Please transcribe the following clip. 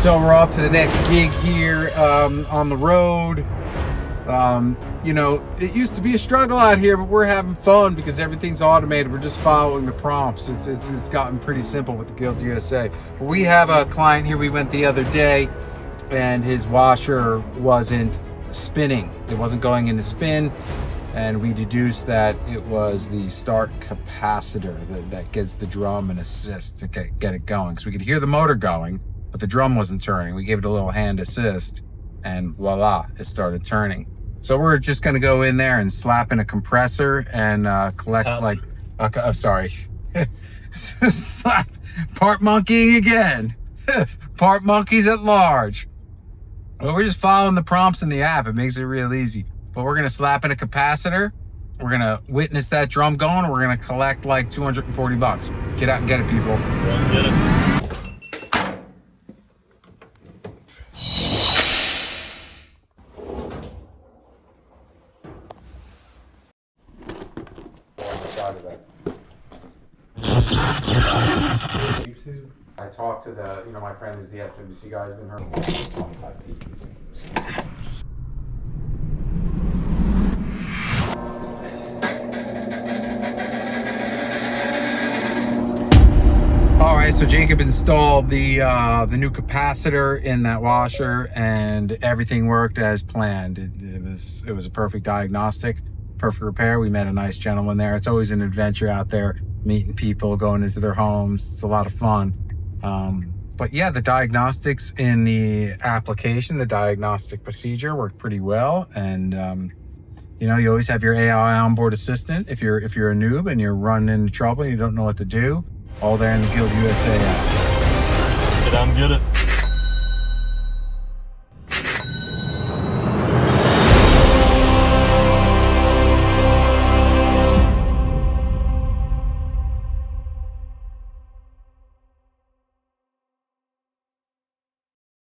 So we're off to the next gig here on the road. You know, it used to be a struggle out here, but we're having fun because everything's automated. We're just following the prompts. It's gotten pretty simple with the GuildUSA. We have a client here. We went the other day and his washer wasn't spinning. It wasn't going into spin. And we deduced that it was the start capacitor that gives the drum an assist to get it going. Because we could hear the motor going, but the drum wasn't turning. We gave it a little hand assist and voila, it started turning. So we're just gonna go in there and slap in a compressor and collect sorry. Slap, part monkeying again. Part monkeys at large. Well, we're just following the prompts in the app. It makes it real easy. But we're gonna slap in a capacitor. We're gonna witness that drum going. And we're gonna collect like 240 bucks. Get out and get it, people. Get it. YouTube. I talked to the, my friend who's the FWC guy, has been hurt 25 feet. All right, so Jacob installed the new capacitor in that washer, and everything worked as planned. It was a perfect diagnostic, perfect repair. We met a nice gentleman there. It's always an adventure out there, meeting people, going into their homes. It's a lot of fun. But yeah, the diagnostics in the application, the diagnostic procedure worked pretty well. And you always have your AI onboard assistant. If you're a noob and you're running into trouble and you don't know what to do, all there in the GuildUSA app. Get it.